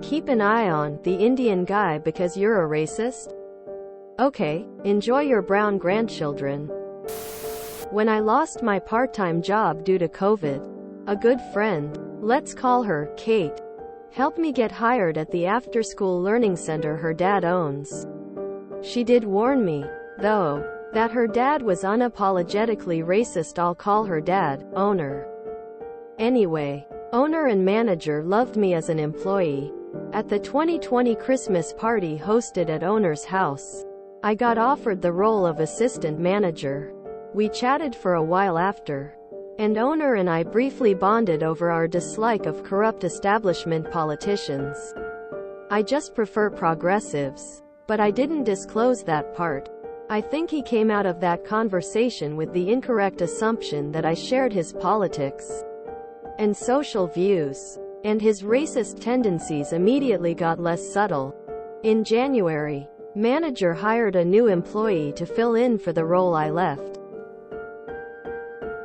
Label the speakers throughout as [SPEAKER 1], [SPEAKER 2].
[SPEAKER 1] Keep an eye on the Indian guy because you're a racist? Okay, enjoy your brown grandchildren. When I lost my part-time job due to COVID, a good friend, let's call her Kate, helped me get hired at the after-school learning center her dad owns. She did warn me, though, that her dad was unapologetically racist. I'll call her dad, owner. Anyway, owner and manager loved me as an employee. At the 2020 Christmas party hosted at owner's house, I got offered the role of assistant manager. We chatted for a while after, and owner and I briefly bonded over our dislike of corrupt establishment politicians. I just prefer progressives, but I didn't disclose that part. I think he came out of that conversation with the incorrect assumption that I shared his politics and social views, and his racist tendencies immediately got less subtle. In January, manager hired a new employee to fill in for the role I left.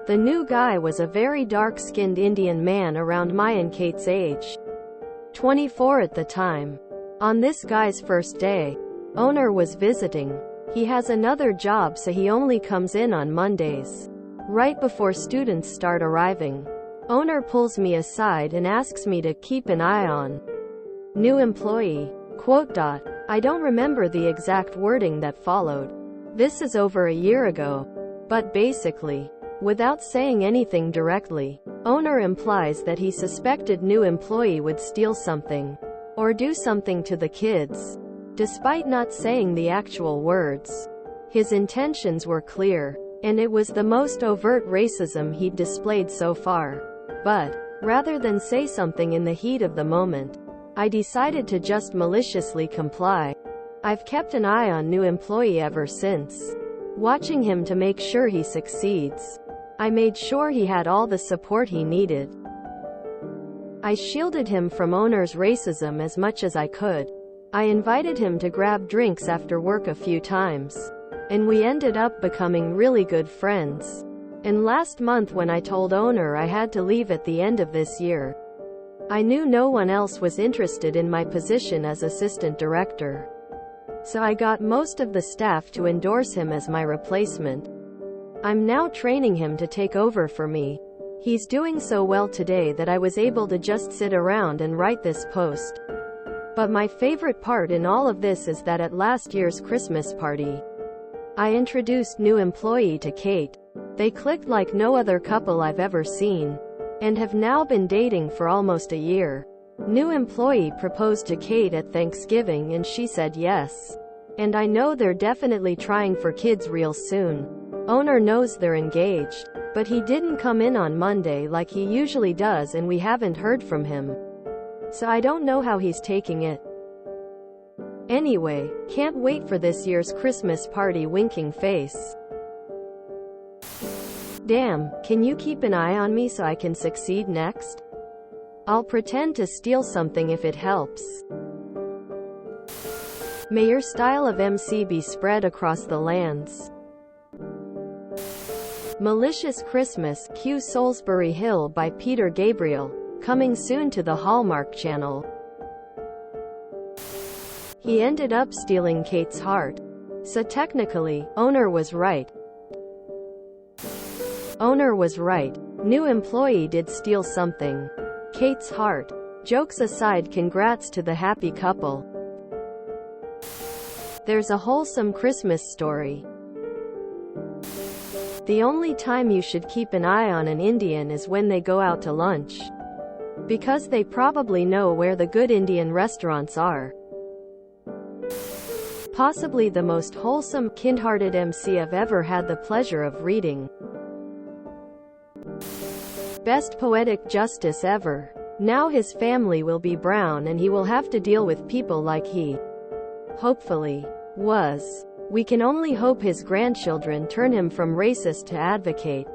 [SPEAKER 1] The new guy was a very dark-skinned Indian man around my and Kate's age, 24 at the time. On this guy's first day, owner was visiting. He has another job, so he only comes in on Mondays, right before students start arriving. Owner pulls me aside and asks me to keep an eye on new employee. I don't remember the exact wording that followed. This is over a year ago. But basically, without saying anything directly, owner implies that he suspected new employee would steal something or do something to the kids. Despite not saying the actual words, his intentions were clear, and it was the most overt racism he'd displayed so far. But, rather than say something in the heat of the moment, I decided to just maliciously comply. I've kept an eye on new employee ever since, watching him to make sure he succeeds. I made sure he had all the support he needed. I shielded him from owner's racism as much as I could. I invited him to grab drinks after work a few times, and we ended up becoming really good friends. And last month, when I told owner I had to leave at the end of this year, I knew no one else was interested in my position as assistant director. So I got most of the staff to endorse him as my replacement. I'm now training him to take over for me. He's doing so well today that I was able to just sit around and write this post. But my favorite part in all of this is that at last year's Christmas party, I introduced new employee to Kate. They clicked like no other couple I've ever seen, and have now been dating for almost a year. New employee proposed to Kate at Thanksgiving and she said yes. And I know they're definitely trying for kids real soon. Owner knows they're engaged, but he didn't come in on Monday like he usually does, and we haven't heard from him. So I don't know how he's taking it. Anyway, can't wait for this year's Christmas party. Winking face. Damn, can you keep an eye on me so I can succeed next? I'll pretend to steal something if it helps. May your style of MC be spread across the lands. Malicious Christmas, Q Salisbury Hill by Peter Gabriel. Coming soon to the Hallmark Channel. He ended up stealing Kate's heart. So technically, owner was right. Owner was right. New employee did steal something. Kate's heart. Jokes aside, congrats to the happy couple. There's a wholesome Christmas story. The only time you should keep an eye on an Indian is when they go out to lunch, because they probably know where the good Indian restaurants are. Possibly the most wholesome, kind-hearted MC I've ever had the pleasure of reading. Best poetic justice ever. Now his family will be brown and he will have to deal with people like he, hopefully, was. We can only hope his grandchildren turn him from racist to advocate.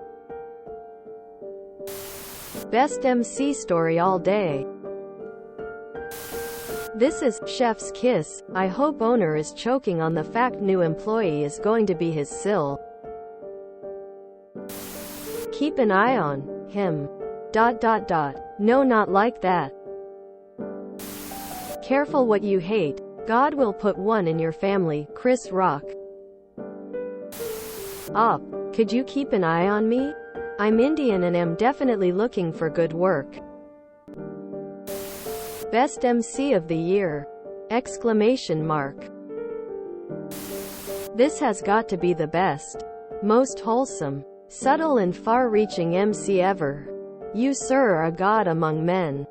[SPEAKER 1] Best MC story all day. This is Chef's Kiss. I hope owner is choking on the fact new employee is going to be his sill. Keep an eye on him. No, not like that. Careful what you hate. God will put one in your family. Chris Rock. Op. Could you keep an eye on me? I'm Indian and am definitely looking for good work. Best MC of the year! Exclamation mark. This has got to be the best, most wholesome, subtle and far-reaching MC ever. You, sir, are a god among men.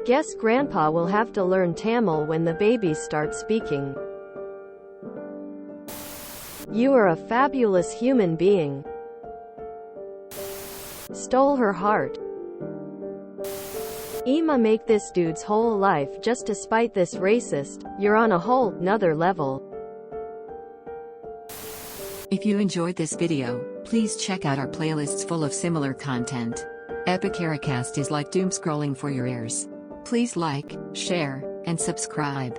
[SPEAKER 1] Guess Grandpa will have to learn Tamil when the babies start speaking. You are a fabulous human being. Stole her heart. Ima make this dude's whole life just to spite this racist. You're on a whole nother level.
[SPEAKER 2] If you enjoyed this video, please check out our playlists full of similar content. Epic Ericast is like doom scrolling for your ears. Please like, share, and subscribe.